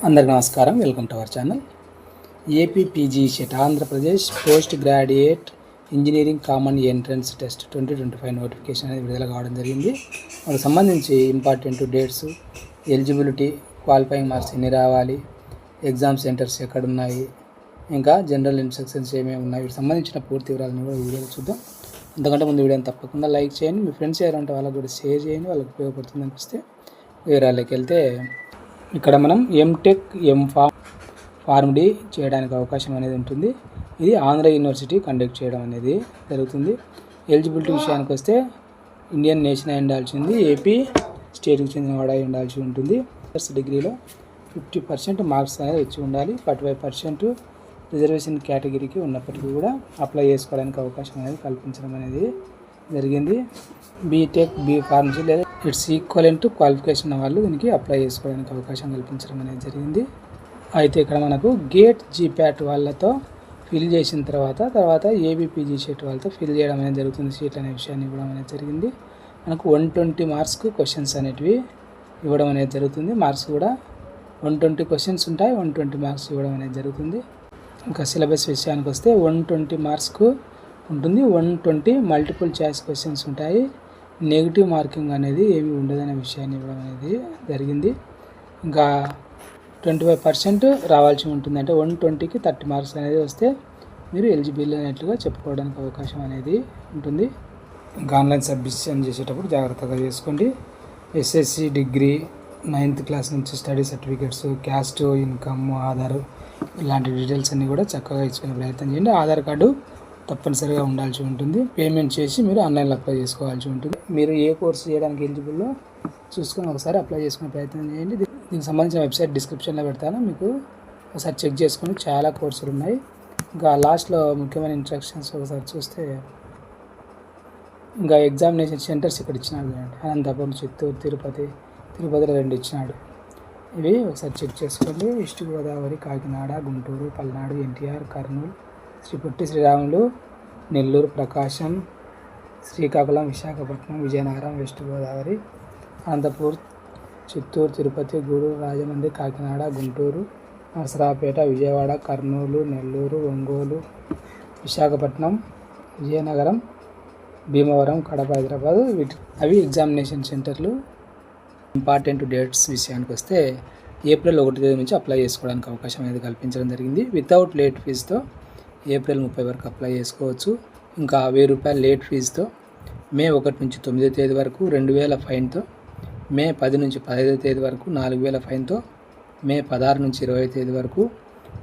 అందరికీ నమస్కారం. Welcome to our channel. AP PG set Andhra Pradesh post graduate engineering common entrance test 2025 notification అనేది విడుదల కావడం జరిగింది. మనకు సంబంధించి important dates, eligibility, qualifying marks ఎన్ని రావాలి, ఎగ్జామ్ సెంటర్స్ ఎక్కడున్నాయి, ఇంకా జనరల్ ఇన్స్ట్రక్షన్స్ ఏమేమి ఉన్నాయి, వీటికి సంబంధించిన పూర్తి వివరాలను కూడా వీడియోలో చూద్దాం. అంతకంటే ముందు వీడియోని తప్పకుండా లైక్ చేయండి, మీ ఫ్రెండ్స్ ఎవరంటే వాళ్ళకి కూడా షేర్ చేయండి, వాళ్ళకి ఉపయోగపడుతుంది అనిపిస్తే. వివరాల్లోకి వెళ్తే ఇక్కడ మనం ఎంటెక్ ఫార్మ్ డి చేయడానికి అవకాశం అనేది ఉంటుంది. ఇది ఆంధ్ర యూనివర్సిటీ కండక్ట్ చేయడం అనేది జరుగుతుంది. ఎలిజిబిలిటీ విషయానికి వస్తే ఇండియన్ నేషన్ అయి ఉండాల్సింది, ఏపీ స్టేట్కి చెందినవాడు అయి ఉండాల్సి ఉంటుంది. ఫస్ట్ డిగ్రీలో 50% మార్క్స్ అనేది వచ్చి ఉండాలి. 45% రిజర్వేషన్ కేటగిరీకి ఉన్నప్పటికీ కూడా అప్లై చేసుకోవడానికి అవకాశం అనేది కల్పించడం అనేది జరిగింది. బీటెక్, ఫార్మసీ లేదా ఇట్స్ ఈక్వలెంట్ క్వాలిఫికేషన్ వాళ్ళు దీనికి అప్లై చేసుకోవడానికి అవకాశం కల్పించడం అనేది జరిగింది. అయితే ఇక్కడ మనకు గేట్ జీప్యాట్ వాళ్ళతో ఫిల్ చేసిన తర్వాత ఏబీపీజీ షీట్ వాళ్ళతో ఫిల్ చేయడం అనేది జరుగుతుంది. షీట్ అనే విషయాన్ని ఇవ్వడం అనేది జరిగింది. మనకు 120 మార్క్స్కు క్వశ్చన్స్ అనేటివి ఇవ్వడం అనేది జరుగుతుంది. మార్క్స్ కూడా 120 క్వశ్చన్స్ ఉంటాయి, 120 మార్క్స్ ఇవ్వడం అనేది జరుగుతుంది. ఇంకా సిలబస్ విషయానికి వస్తే 120 మార్క్స్కు ఉంటుంది. 120 మల్టిపుల్ చాయిస్ క్వశ్చన్స్ ఉంటాయి. నెగిటివ్ మార్కింగ్ అనేది ఏమి ఉండదనే విషయాన్ని ఇవ్వడం అనేది జరిగింది. ఇంకా 25% రావాల్సి ఉంటుంది. అంటే 120కి 30 మార్క్స్ అనేది వస్తే మీరు ఎలిజిబుల్ అనేట్లుగా చెప్పుకోవడానికి అవకాశం అనేది ఉంటుంది. ఇంకా ఆన్లైన్ సబ్మిషన్ చేసేటప్పుడు జాగ్రత్తగా చేసుకోండి. ఎస్ఎస్సి, డిగ్రీ, 9th క్లాస్ నుంచి study certificates, caste, income, Aadhaar ఇలాంటి డీటెయిల్స్ అన్నీ కూడా చక్కగా ఇచ్చుకునే ప్రయత్నం చేయండి. ఆధార్ కార్డు తప్పనిసరిగా ఉండాల్సి ఉంటుంది. పేమెంట్ చేసి మీరు ఆన్లైన్లో అప్లై చేసుకోవాల్సి ఉంటుంది. మీరు ఏ కోర్సు చేయడానికి ఎలిజిబుల్లో చూసుకొని ఒకసారి అప్లై చేసుకునే ప్రయత్నం చేయండి. దీనికి సంబంధించిన వెబ్సైట్ డిస్క్రిప్షన్లో పెడతాను, మీకు ఒకసారి చెక్ చేసుకొని చాలా కోర్సులు ఉన్నాయి. ఇంకా లాస్ట్లో ముఖ్యమైన ఇన్స్ట్రక్షన్స్ ఒకసారి చూస్తే ఇంకా ఎగ్జామినేషన్ సెంటర్స్ ఇక్కడ ఇచ్చినాడు చూడండి. అనంతపురం, చిత్తూరు, తిరుపతిలో 2 ఇచ్చినాడు. ఇవి ఒకసారి చెక్ చేసుకోండి. ఈస్ట్ గోదావరి, కాకినాడ, గుంటూరు, పల్నాడు, ఎన్టీఆర్, కర్నూలు, శ్రీ పొట్టి శ్రీరాములు, నెల్లూరు, ప్రకాశం, శ్రీకాకుళం, విశాఖపట్నం, విజయనగరం, వెస్ట్ గోదావరి, అనంతపూర్, చిత్తూరు, తిరుపతి, గూడూరు, రాజమండ్రి, కాకినాడ, గుంటూరు, నరసరావుపేట, విజయవాడ, కర్నూలు, నెల్లూరు, ఒంగోలు, విశాఖపట్నం, విజయనగరం, భీమవరం, కడప, హైదరాబాద్ అవి ఎగ్జామినేషన్ సెంటర్లు. ఇంపార్టెంట్ డేట్స్ విషయానికి వస్తే ఏప్రిల్ 1 తేదీ నుంచి అప్లై చేసుకోవడానికి అవకాశం అనేది కల్పించడం జరిగింది. వితౌట్ లేట్ ఫీజుతో ఏప్రిల్ 30 వరకు అప్లై చేసుకోవచ్చు. ఇంకా 1000 రూపాయలు లేట్ ఫీజుతో మే 1 నుంచి 9 తేదీ వరకు 2000 ఫైన్తో, మే 10 నుంచి 15 తేదీ వరకు 4000 ఫైన్తో, మే 16 నుంచి 20 తేదీ వరకు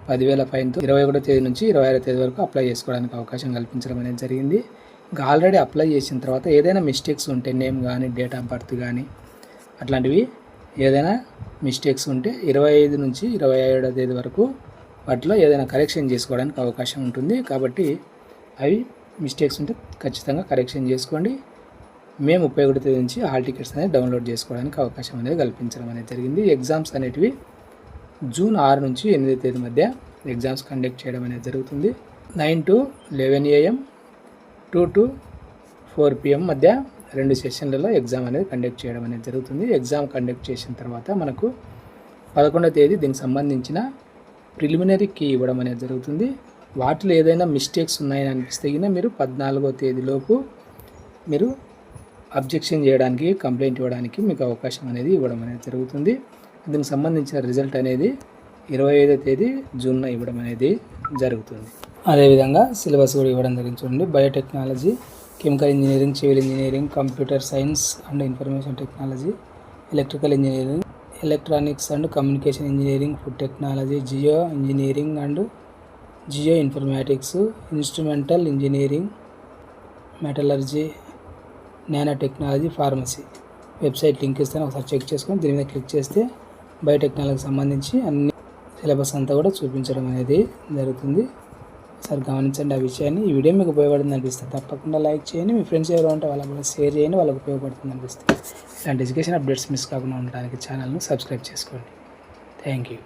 10,000 ఫైన్తో, 21 తేదీ నుంచి 26 తేదీ వరకు అప్లై చేసుకోవడానికి అవకాశం కల్పించడం అనేది జరిగింది. ఇంకా ఆల్రెడీ అప్లై చేసిన తర్వాత ఏదైనా మిస్టేక్స్ ఉంటే, నేమ్ కానీ, డేట్ ఆఫ్ బర్త్ కానీ అట్లాంటివి ఏదైనా మిస్టేక్స్ ఉంటే 25 నుంచి 27 తేదీ వరకు వాటిలో ఏదైనా కరెక్షన్ చేసుకోవడానికి అవకాశం ఉంటుంది. కాబట్టి అవి మిస్టేక్స్ ఉంటే ఖచ్చితంగా కరెక్షన్ చేసుకోండి. మే 31 తేదీ నుంచి హాల్ టికెట్స్ అనేది డౌన్లోడ్ చేసుకోవడానికి అవకాశం అనేది కల్పించడం అనేది జరిగింది. ఎగ్జామ్స్ అనేటివి జూన్ 6 నుంచి 8 తేదీ మధ్య ఎగ్జామ్స్ కండక్ట్ చేయడం అనేది జరుగుతుంది. 9 to 11 AM, 2 to 4 PM మధ్య 2 సెషన్లలో ఎగ్జామ్ అనేది కండక్ట్ చేయడం అనేది జరుగుతుంది. ఎగ్జామ్ కండక్ట్ చేసిన తర్వాత మనకు 11వ తేదీ దీనికి సంబంధించిన ప్రిలిమినరీ కీ ఇవ్వడం అనేది జరుగుతుంది. వాటిలో ఏదైనా మిస్టేక్స్ ఉన్నాయని అనిపిస్తే మీరు 14వ తేదీలోపు మీరు అబ్జెక్షన్ చేయడానికి, కంప్లైంట్ ఇవ్వడానికి మీకు అవకాశం అనేది ఇవ్వడం అనేది జరుగుతుంది. దీనికి సంబంధించిన రిజల్ట్ అనేది 25వ తేదీ జూన్లో ఇవ్వడం అనేది జరుగుతుంది. అదేవిధంగా సిలబస్ కూడా ఇవ్వడం జరిగింది చూడండి. Biotechnology, chemical engineering, civil engineering, computer science and information technology, electrical engineering, electronics and communication engineering, food technology, geo engineering and geo informatics, instrumental engineering, metallurgy, nano technology, pharmacy. Website link ఇస్తాను, ఒకసారి check చేసుకొని దీని మీద click చేస్తే బయోటెక్నాలజీకి సంబంధించి అన్ని syllabus అంతా కూడా చూపించడం అనేది జరుగుతుంది. ఒకసారి గమనించండి ఆ విషయాన్ని. ఈ వీడియో మీకు ఉపయోగపడుతుంది అనిపిస్తే తప్పకుండా లైక్ చేయండి. మీ ఫ్రెండ్స్ ఎవరు ఉంటే వాళ్ళకి కూడా షేర్ చేయండి, వాళ్ళకి ఉపయోగపడుతుంది అనిపిస్తే. ఇలాంటి ఎడ్యుకేషన్ అప్డేట్స్ మిస్ కాకుండా ఉండడానికి ఛానల్ను సబ్స్క్రైబ్ చేసుకోండి. Thank you.